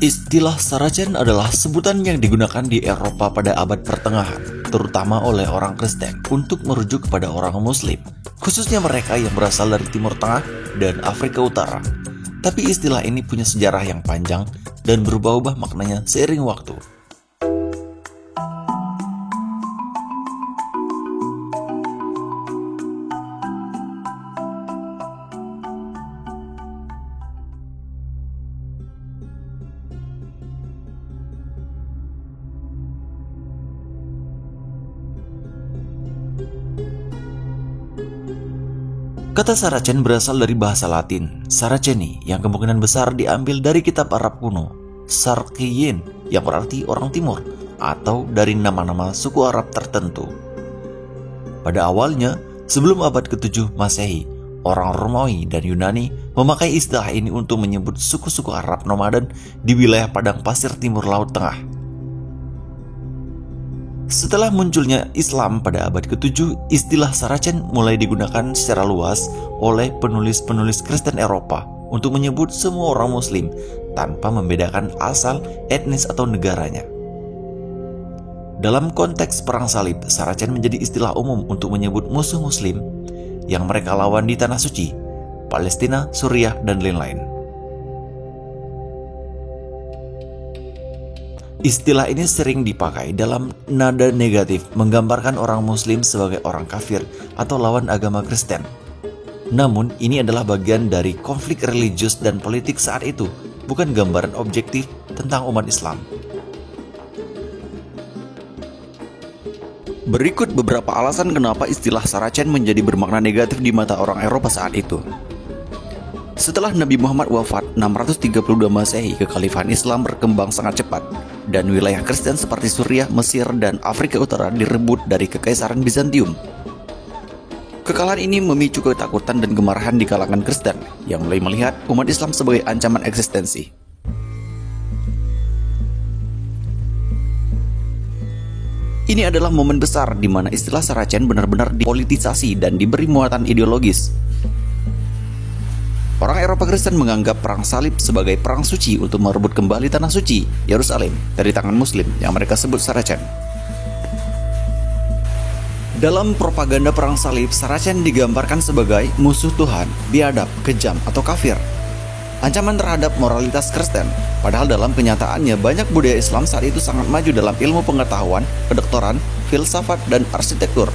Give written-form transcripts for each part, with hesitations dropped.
Istilah Saracen adalah sebutan yang digunakan di Eropa pada abad pertengahan, terutama oleh orang Kristen untuk merujuk kepada orang Muslim, khususnya mereka yang berasal dari Timur Tengah dan Afrika Utara. Tapi istilah ini punya sejarah yang panjang dan berubah-ubah maknanya seiring waktu. Kata Saracen berasal dari bahasa Latin, Saraceni, yang kemungkinan besar diambil dari kitab Arab kuno, Sarkiyin, yang berarti orang timur, atau dari nama-nama suku Arab tertentu. Pada awalnya, sebelum abad ke-7 Masehi, orang Romawi dan Yunani memakai istilah ini untuk menyebut suku-suku Arab nomaden di wilayah padang pasir timur Laut Tengah. Setelah munculnya Islam pada abad ke-7, istilah Saracen mulai digunakan secara luas oleh penulis-penulis Kristen Eropa untuk menyebut semua orang Muslim tanpa membedakan asal, etnis, atau negaranya. Dalam konteks Perang Salib, Saracen menjadi istilah umum untuk menyebut musuh Muslim yang mereka lawan di Tanah Suci, Palestina, Suriah, dan lain-lain. Istilah ini sering dipakai dalam nada negatif menggambarkan orang Muslim sebagai orang kafir atau lawan agama Kristen. Namun, ini adalah bagian dari konflik religius dan politik saat itu, bukan gambaran objektif tentang umat Islam. Berikut beberapa alasan kenapa istilah Saracen menjadi bermakna negatif di mata orang Eropa saat itu. Setelah Nabi Muhammad wafat 632 Masehi, kekhalifahan Islam berkembang sangat cepat dan wilayah Kristen seperti Suriah, Mesir, dan Afrika Utara direbut dari Kekaisaran Bizantium. Kekalahan ini memicu ketakutan dan kemarahan di kalangan Kristen yang mulai melihat umat Islam sebagai ancaman eksistensi. Ini adalah momen besar di mana istilah Saracen benar-benar dipolitisasi dan diberi muatan ideologis. Orang Eropa Kristen menganggap Perang Salib sebagai perang suci untuk merebut kembali Tanah Suci, Yerusalem, dari tangan Muslim yang mereka sebut Saracen. Dalam propaganda Perang Salib, Saracen digambarkan sebagai musuh Tuhan, biadab, kejam, atau kafir. Ancaman terhadap moralitas Kristen, padahal dalam kenyataannya banyak budaya Islam saat itu sangat maju dalam ilmu pengetahuan, kedokteran, filsafat, dan arsitektur.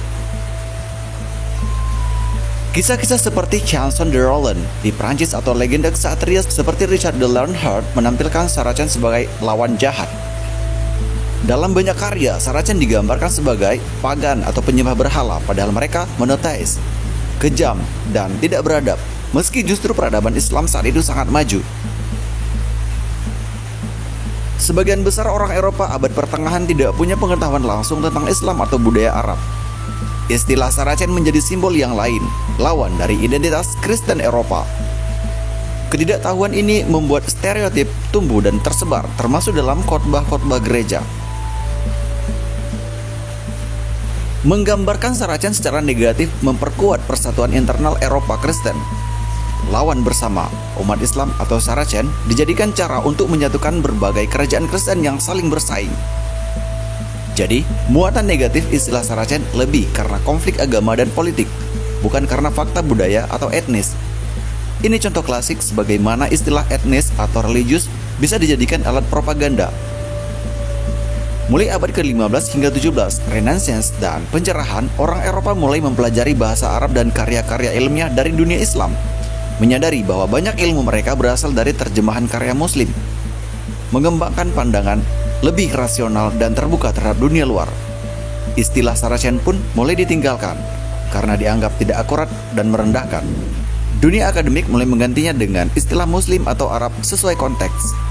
Kisah-kisah seperti Chanson de Roland di Prancis atau legenda ksatria seperti Richard de Lionheart menampilkan Saracen sebagai lawan jahat. Dalam banyak karya, Saracen digambarkan sebagai pagan atau penyembah berhala, padahal mereka monoteis, kejam, dan tidak beradab, meski justru peradaban Islam saat itu sangat maju. Sebagian besar orang Eropa abad pertengahan tidak punya pengetahuan langsung tentang Islam atau budaya Arab. Istilah Saracen menjadi simbol yang lain, lawan dari identitas Kristen Eropa. Ketidaktahuan ini membuat stereotip tumbuh dan tersebar, termasuk dalam khotbah-khotbah gereja. Menggambarkan Saracen secara negatif memperkuat persatuan internal Eropa Kristen. Lawan bersama, umat Islam atau Saracen dijadikan cara untuk menyatukan berbagai kerajaan Kristen yang saling bersaing. Jadi, muatan negatif istilah Saracen lebih karena konflik agama dan politik, bukan karena fakta budaya atau etnis. Ini contoh klasik sebagaimana istilah etnis atau religius bisa dijadikan alat propaganda. Mulai abad ke-15 hingga 17, Renaissance dan pencerahan, orang Eropa mulai mempelajari bahasa Arab dan karya-karya ilmiah dari dunia Islam, menyadari bahwa banyak ilmu mereka berasal dari terjemahan karya Muslim, mengembangkan pandangan lebih rasional dan terbuka terhadap dunia luar. Istilah Saracen pun mulai ditinggalkan karena dianggap tidak akurat dan merendahkan. Dunia akademik mulai menggantinya dengan istilah Muslim atau Arab sesuai konteks.